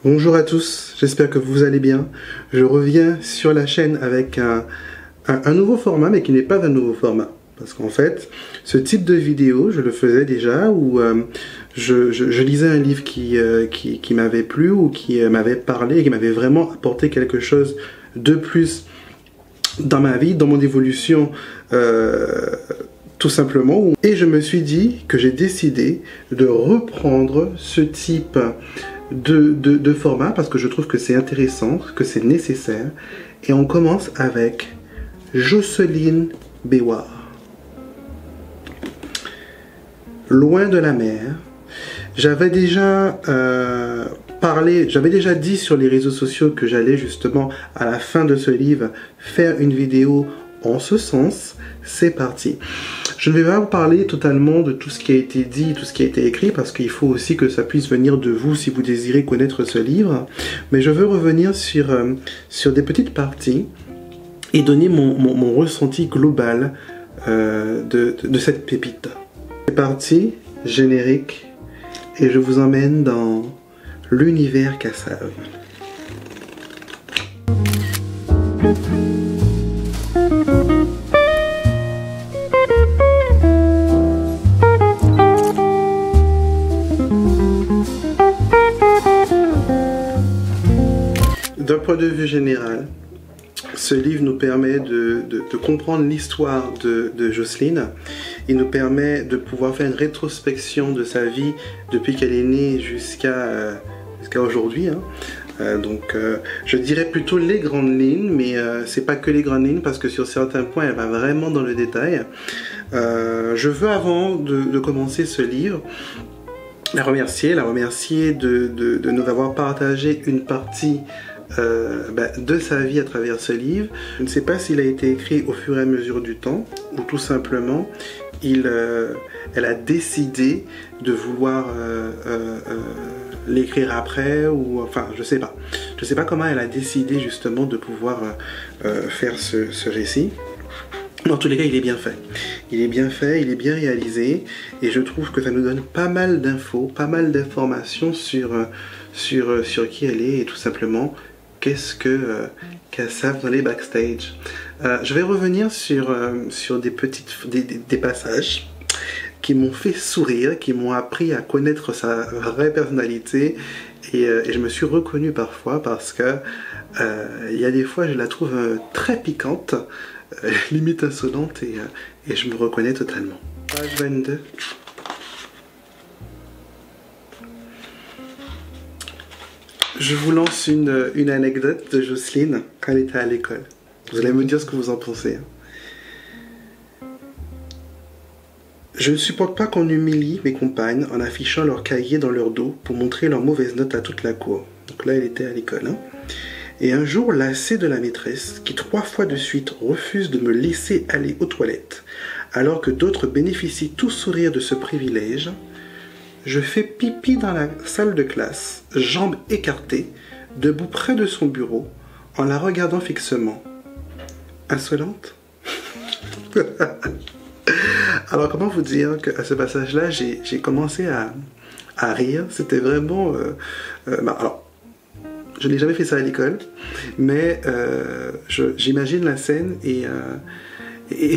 Bonjour à tous, j'espère que vous allez bien. Je reviens sur la chaîne avec un nouveau format, mais qui n'est pas un nouveau format. Parce qu'en fait, ce type de vidéo, je le faisais déjà, où je lisais un livre qui m'avait plu, ou qui m'avait parlé, et qui m'avait vraiment apporté quelque chose de plus dans ma vie, dans mon évolution, tout simplement. Et je me suis dit que j'ai décidé de reprendre ce type de format parce que je trouve que c'est intéressant, que c'est nécessaire. Et on commence avec Jocelyne Béouard. Loin de la mer. J'avais déjà j'avais déjà dit sur les réseaux sociaux que j'allais justement à la fin de ce livre faire une vidéo en ce sens. C'est parti. Je ne vais pas vous parler totalement de tout ce qui a été dit, tout ce qui a été écrit, parce qu'il faut aussi que ça puisse venir de vous si vous désirez connaître ce livre. Mais je veux revenir sur des petites parties et donner mon ressenti global de cette pépite. C'est parti, générique, et je vous emmène dans l'univers Cassave. D'un point de vue général, ce livre nous permet de comprendre l'histoire de Jocelyne. Il nous permet de pouvoir faire une rétrospection de sa vie depuis qu'elle est née jusqu'à aujourd'hui. Donc je dirais plutôt les grandes lignes, mais c'est pas que les grandes lignes parce que sur certains points elle va vraiment dans le détail. Je veux, avant de commencer ce livre, la remercier de nous avoir partagé une partie de sa vie à travers ce livre. Je ne sais pas s'il a été écrit au fur et à mesure du temps ou tout simplement elle a décidé de vouloir l'écrire après, ou enfin je sais pas comment elle a décidé justement de pouvoir faire ce récit. Dans tous les cas, il est bien fait. Il est bien fait, il est bien réalisé, et je trouve que ça nous donne pas mal d'infos, pas mal d'informations sur qui elle est, et tout simplement qu'est-ce que Cassave dans les backstage. Je vais revenir sur des passages qui m'ont fait sourire, qui m'ont appris à connaître sa vraie personnalité, et je me suis reconnu parfois parce que il y a des fois je la trouve très piquante, limite insolente, et je me reconnais totalement. Page 22. Je vous lance une anecdote de Jocelyne quand elle était à l'école. Vous allez me dire ce que vous en pensez. Je ne supporte pas qu'on humilie mes compagnes en affichant leurs cahiers dans leur dos pour montrer leurs mauvaises notes à toute la cour. Donc là, elle était à l'école. Et un jour, lassée de la maîtresse, qui 3 fois de suite refuse de me laisser aller aux toilettes, alors que d'autres bénéficient tout sourire de ce privilège, je fais pipi dans la salle de classe, jambes écartées, debout près de son bureau, en la regardant fixement. Insolente? Alors comment vous dire qu'à ce passage-là, j'ai commencé à rire. C'était vraiment... alors, je n'ai jamais fait ça à l'école, mais j'imagine la scène, et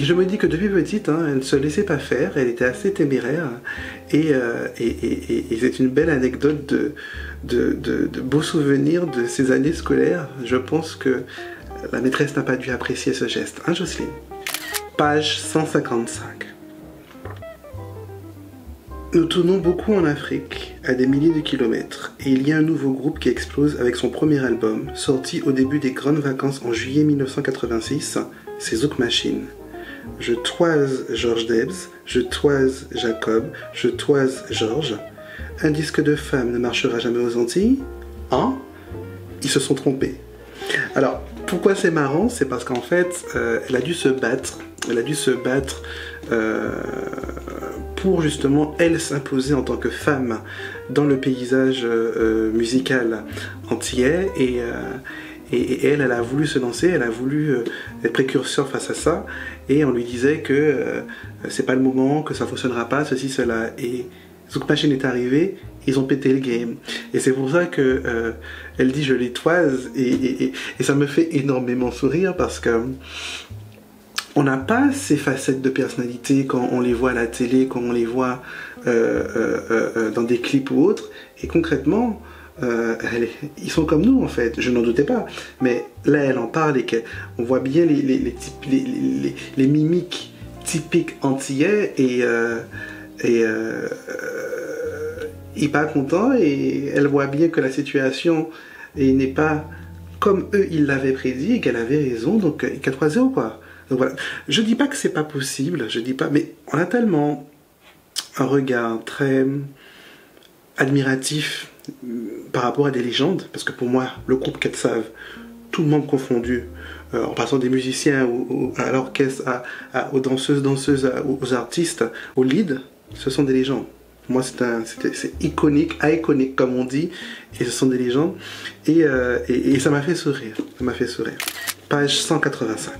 je me dis que depuis petite, elle ne se laissait pas faire, elle était assez téméraire, et c'est une belle anecdote de beaux souvenirs de ces années scolaires. Je pense que la maîtresse n'a pas dû apprécier ce geste, hein Jocelyne? Page 155. Nous tournons beaucoup en Afrique, à des milliers de kilomètres, et il y a un nouveau groupe qui explose avec son premier album, sorti au début des grandes vacances en juillet 1986, c'est Zouk Machine. Je toise George Debs, je toise Jacob, je toise George. Un disque de femme ne marchera jamais aux Antilles? Hein? Ils se sont trompés. Alors, pourquoi c'est marrant? C'est parce qu'en fait, elle a dû se battre. Elle a dû se battre pour justement, elle, s'imposer en tant que femme dans le paysage musical antillais, et elle a voulu se lancer, elle a voulu être précurseur face à ça, et on lui disait que c'est pas le moment, que ça fonctionnera pas, ceci, cela. Et Zouk Machine est arrivé, ils ont pété le game. Et c'est pour ça que elle dit je les toise et ça me fait énormément sourire parce que on n'a pas ces facettes de personnalité quand on les voit à la télé, quand on les voit dans des clips ou autres. Et concrètement, ils sont comme nous en fait, je n'en doutais pas. Mais là, elle en parle et qu'on voit bien les mimiques typiques antillais et il n'est pas content et elle voit bien que la situation n'est pas comme eux ils l'avaient prédit et qu'elle avait raison, donc 4-0 quoi. Donc voilà. Je dis pas que c'est pas possible, je dis pas, mais on a tellement un regard très admiratif par rapport à des légendes, parce que pour moi, le groupe Ketsav, tout le monde confondu, en passant des musiciens à l'orchestre, aux danseuses, aux artistes, aux leads, ce sont des légendes. Moi, c'est iconique, iconique comme on dit, et ce sont des légendes, et ça m'a fait sourire, ça m'a fait sourire. Page 185.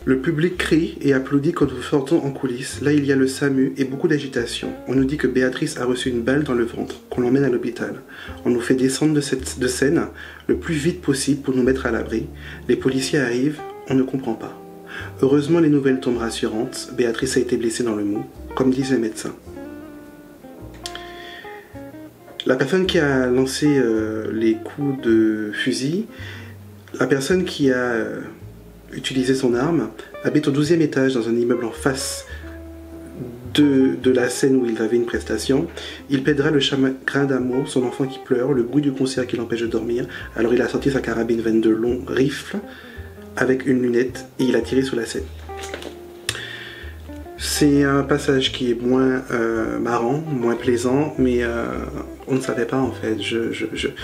Le public crie et applaudit quand nous sortons en coulisses. Là, il y a le SAMU et beaucoup d'agitation. On nous dit que Béatrice a reçu une balle dans le ventre, qu'on l'emmène à l'hôpital. On nous fait descendre de scène le plus vite possible pour nous mettre à l'abri. Les policiers arrivent, on ne comprend pas. Heureusement, les nouvelles tombent rassurantes. Béatrice a été blessée dans le mou, comme disent les médecins. La personne qui a lancé les coups de fusil, la personne qui a utilisé son arme, habite au 12e étage dans un immeuble en face de la scène où il avait une prestation. Il plaidera le chagrin d'amour, son enfant qui pleure, le bruit du concert qui l'empêche de dormir. Alors il a sorti sa carabine 22 long rifle avec une lunette et il a tiré sur la scène. C'est un passage qui est moins marrant, moins plaisant, mais on ne savait pas en fait.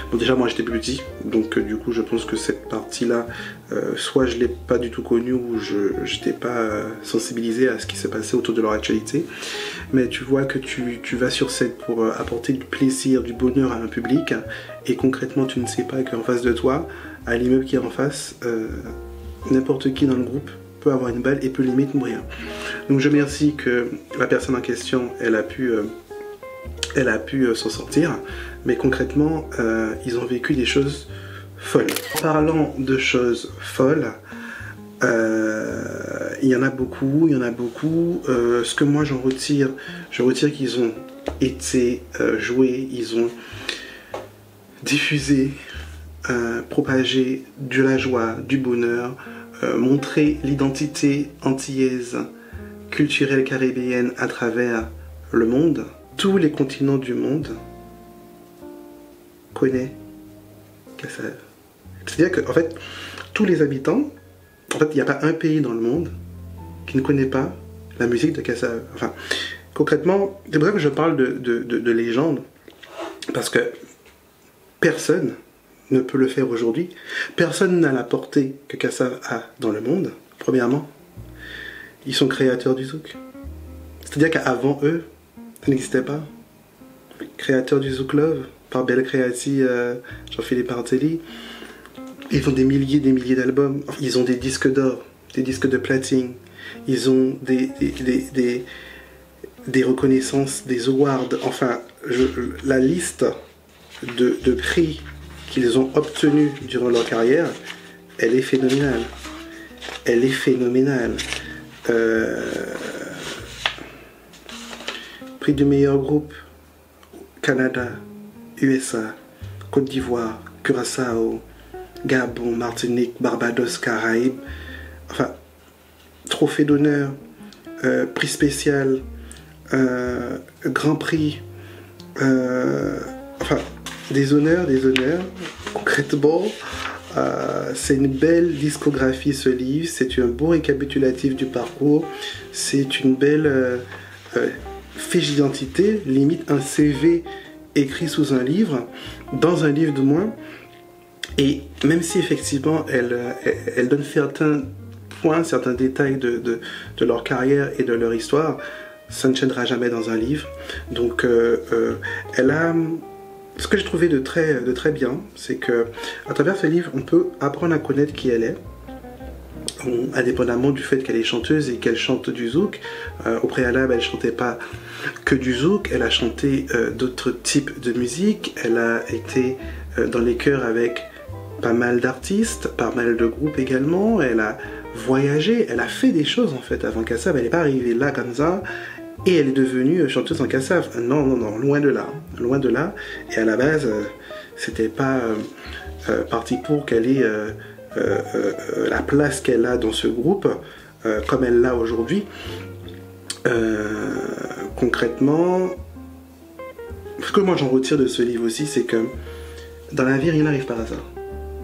Bon, déjà moi j'étais plus petit, donc du coup je pense que cette partie-là, soit je ne l'ai pas du tout connue ou je n'étais pas sensibilisé à ce qui se passait autour de leur actualité. Mais tu vois que tu vas sur scène pour apporter du plaisir, du bonheur à un public, et concrètement tu ne sais pas qu'en face de toi, à l'immeuble qui est en face, n'importe qui dans le groupe peut avoir une balle et peut limite mourir. Donc je remercie que la personne en question, elle a pu s'en sortir, mais concrètement, ils ont vécu des choses folles. En parlant de choses folles, il y en a beaucoup, ce que moi j'en retire, je retire qu'ils ont été joués, ils ont diffusé, propagé de la joie, du bonheur, montrer l'identité antillaise, culturelle caribéenne à travers le monde. Tous les continents du monde connaissent Kassav. C'est-à-dire qu'en fait, tous les habitants, en fait, il n'y a pas un pays dans le monde qui ne connaît pas la musique de Kassav. Enfin, concrètement, c'est pour ça que je parle de légende, parce que personne ne peut le faire aujourd'hui. Personne n'a la portée que Kassav a dans le monde, premièrement. Ils sont créateurs du zouk. C'est-à-dire qu'avant eux, ça n'existait pas. Créateurs du Zouk Love, par Belle Créati, Jean-Philippe Artelli. Ils ont des milliers d'albums. Ils ont des disques d'or, des disques de platine. Ils ont des reconnaissances, des awards. Enfin, la liste de prix qu'ils ont obtenus durant leur carrière, elle est phénoménale. Elle est phénoménale. Prix du meilleur groupe, Canada, USA, Côte d'Ivoire, Curaçao, Gabon, Martinique, Barbados, Caraïbes. Enfin, trophée d'honneur, prix spécial, grand prix, enfin, des honneurs, concrètement. C'est une belle discographie ce livre, c'est un beau récapitulatif du parcours, c'est une belle fiche d'identité, limite un CV écrit sous un livre, dans un livre de moins, et même si effectivement elle donne certains points, certains détails de leur carrière et de leur histoire, ça ne tiendra jamais dans un livre. Donc elle a... Ce que j'ai trouvé de très bien, c'est que à travers ce livre, on peut apprendre à connaître qui elle est, indépendamment du fait qu'elle est chanteuse et qu'elle chante du zouk. Au préalable, elle chantait pas que du zouk, elle a chanté d'autres types de musique, elle a été dans les chœurs avec pas mal d'artistes, pas mal de groupes également, elle a voyagé, elle a fait des choses en fait avant Kassav, elle n'est pas arrivée là comme ça, et elle est devenue chanteuse en Kassav. Non, non, non, loin de là, loin de là, et à la base, c'était pas parti pour qu'elle ait la place qu'elle a dans ce groupe, comme elle l'a aujourd'hui. Concrètement, ce que moi j'en retire de ce livre aussi, c'est que dans la vie, rien n'arrive par hasard.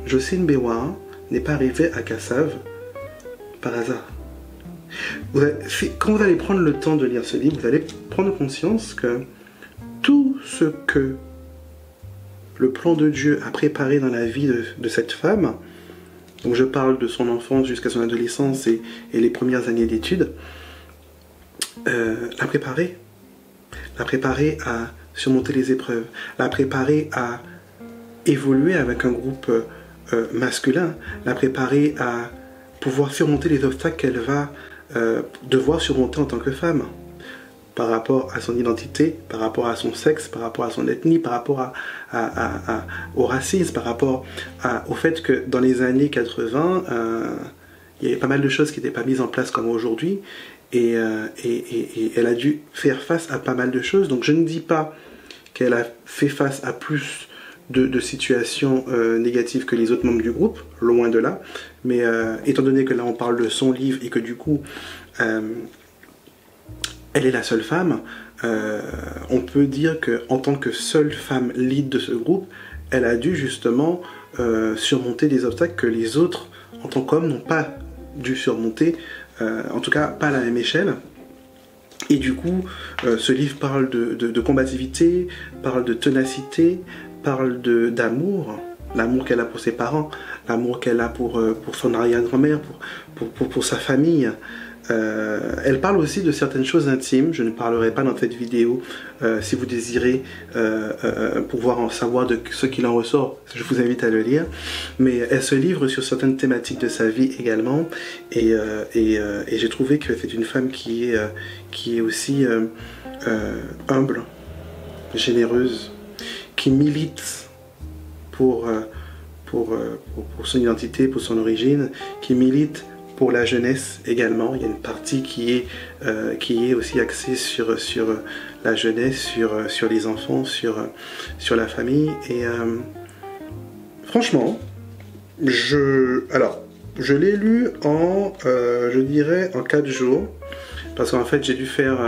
Jocelyne Bewa n'est pas arrivée à Kassav par hasard. Quand vous allez prendre le temps de lire ce livre, vous allez prendre conscience que tout ce que le plan de Dieu a préparé dans la vie de cette femme, donc je parle de son enfance jusqu'à son adolescence et les premières années d'études, l'a préparée à surmonter les épreuves, l'a préparée à évoluer avec un groupe masculin, l'a préparée à pouvoir surmonter les obstacles qu'elle va devoir surmonter en tant que femme, par rapport à son identité, par rapport à son sexe, par rapport à son ethnie, par rapport au racisme, par rapport au fait que dans les années 80, il y avait pas mal de choses qui n'étaient pas mises en place comme aujourd'hui, et elle a dû faire face à pas mal de choses. Donc je ne dis pas qu'elle a fait face à plus de situations négatives que les autres membres du groupe, loin de là, mais étant donné que là on parle de son livre et que du coup elle est la seule femme, on peut dire qu'en tant que seule femme lead de ce groupe, elle a dû justement surmonter des obstacles que les autres en tant qu'hommes n'ont pas dû surmonter, en tout cas pas à la même échelle. Et du coup, ce livre parle de combativité, parle de ténacité, parle d'amour, l'amour qu'elle a pour ses parents, l'amour qu'elle a pour son arrière-grand-mère, pour sa famille. Elle parle aussi de certaines choses intimes, je ne parlerai pas dans cette vidéo. Si vous désirez pouvoir en savoir de ce qu'il en ressort, je vous invite à le lire. Mais elle se livre sur certaines thématiques de sa vie également, et j'ai trouvé que c'est une femme qui est aussi humble, généreuse, qui milite pour son identité, pour son origine, qui milite pour la jeunesse également. Il y a une partie qui est aussi axée sur la jeunesse, sur les enfants, sur la famille. Et franchement, je l'ai lu je dirais en 4 jours. Parce qu'en fait, j'ai dû faire,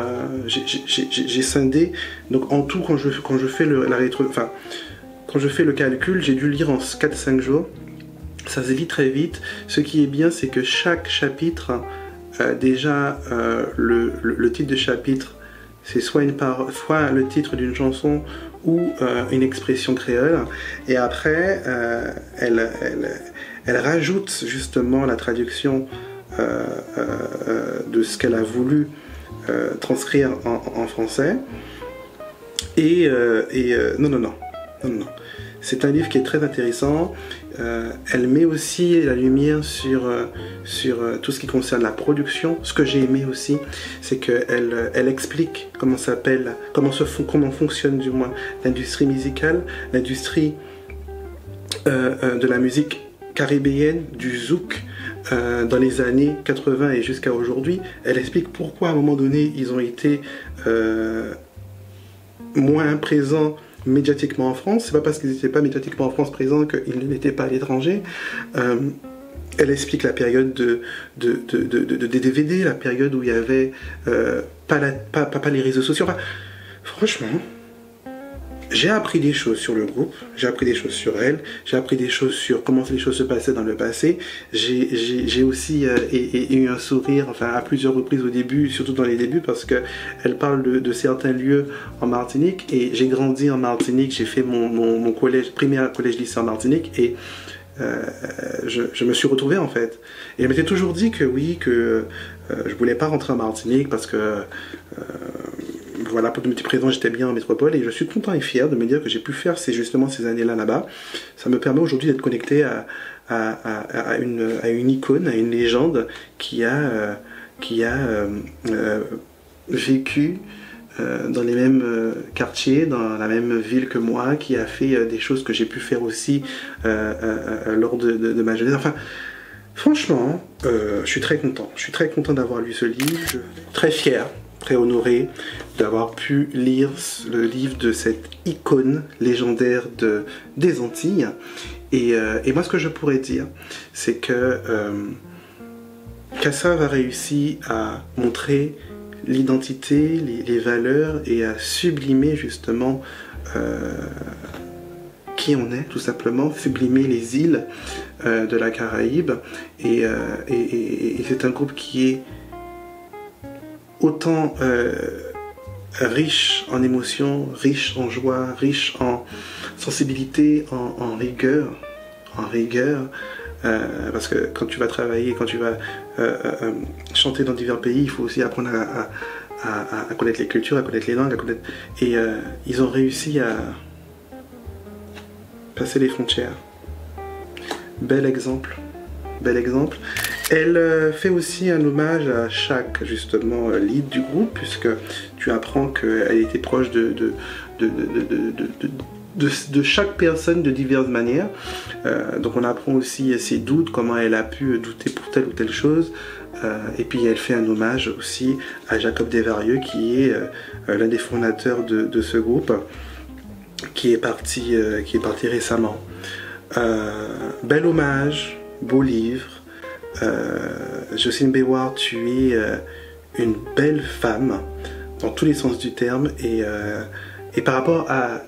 j'ai scindé. Donc en tout, quand je fais quand je fais le calcul, j'ai dû lire en 4-5 jours. Ça se lit très vite. Ce qui est bien, c'est que chaque chapitre, déjà le titre de chapitre, c'est soit le titre d'une chanson ou une expression créole. Et après, elle rajoute justement la traduction de ce qu'elle a voulu transcrire en français. Et non. C'est un livre qui est très intéressant. Elle met aussi la lumière sur tout ce qui concerne la production. Ce que j'ai aimé aussi, c'est qu'elle explique comment fonctionne du moins l'industrie musicale, l'industrie de la musique caribéenne, du zouk, dans les années 80 et jusqu'à aujourd'hui. Elle explique pourquoi à un moment donné ils ont été moins présents médiatiquement en France. C'est pas parce qu'ils n'étaient pas médiatiquement en France présents qu'ils ne l'étaient pas à l'étranger. Elle explique la période des DVD, la période où il y avait pas les réseaux sociaux. Enfin, franchement, j'ai appris des choses sur le groupe, j'ai appris des choses sur elle, j'ai appris des choses sur comment les choses se passaient dans le passé. J'ai aussi eu un sourire, enfin à plusieurs reprises au début, surtout dans les débuts, parce qu'elle parle de certains lieux en Martinique, et j'ai grandi en Martinique, j'ai fait mon collège, primaire, collège, lycée en Martinique, et je me suis retrouvé en fait. Et elle m'était toujours dit que oui, que je voulais pas rentrer en Martinique parce que voilà, pour de multiples raisons, j'étais bien en métropole et je suis content et fier de me dire que j'ai pu faire justement ces années-là là-bas. Ça me permet aujourd'hui d'être connecté à une icône, à une légende qui a vécu dans les mêmes quartiers, dans la même ville que moi, qui a fait des choses que j'ai pu faire aussi lors de ma jeunesse. Enfin, franchement, je suis très content. Je suis très content d'avoir lu ce livre. Je suis très fier, très honoré d'avoir pu lire le livre de cette icône légendaire des Antilles. Et moi, ce que je pourrais dire, c'est que Kassav a réussi à montrer l'identité, les valeurs et à sublimer justement qui on est, tout simplement, sublimer les îles de la Caraïbe. Et c'est un groupe qui est autant riche en émotions, riche en joie, riche en sensibilité, en rigueur. Parce que quand tu vas travailler, quand tu vas chanter dans divers pays, il faut aussi apprendre à connaître les cultures, à connaître les langues, et ils ont réussi à passer les frontières. Bel exemple, bel exemple. Elle fait aussi un hommage à chaque, justement, lead du groupe, puisque tu apprends qu'elle était proche de chaque personne de diverses manières. Donc on apprend aussi ses doutes, comment elle a pu douter pour telle ou telle chose. Et puis elle fait un hommage aussi à Jacob Desvarieux, qui est l'un des fondateurs de ce groupe, qui est parti récemment. Bel hommage, beau livre. Jocelyne Béouard, tu es une belle femme dans tous les sens du terme, et par rapport à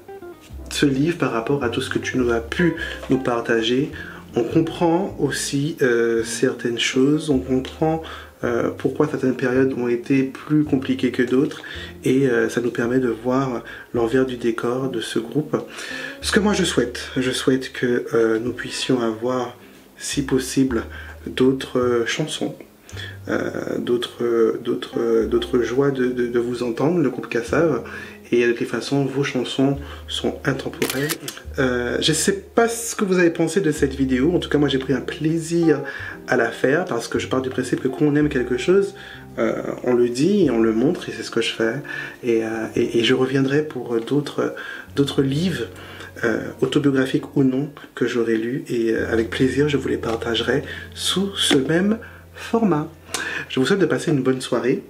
ce livre, par rapport à tout ce que tu nous as pu nous partager, on comprend aussi certaines choses, on comprend pourquoi certaines périodes ont été plus compliquées que d'autres, et ça nous permet de voir l'envers du décor de ce groupe. Ce que moi je souhaite que nous puissions avoir, si possible, d'autres chansons, d'autres joies de vous entendre, le groupe Kassav. Et de toute façon, vos chansons sont intemporelles. Je ne sais pas ce que vous avez pensé de cette vidéo. En tout cas, moi, j'ai pris un plaisir à la faire, parce que je pars du principe que quand on aime quelque chose, on le dit et on le montre, et c'est ce que je fais. Et je reviendrai pour d'autres livres, autobiographiques ou non, que j'aurai lus. Et avec plaisir, je vous les partagerai sous ce même format. Je vous souhaite de passer une bonne soirée.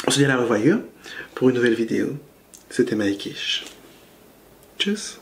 On se dit à la revoyure pour une nouvelle vidéo. C'était Mike Ish. Tchuss.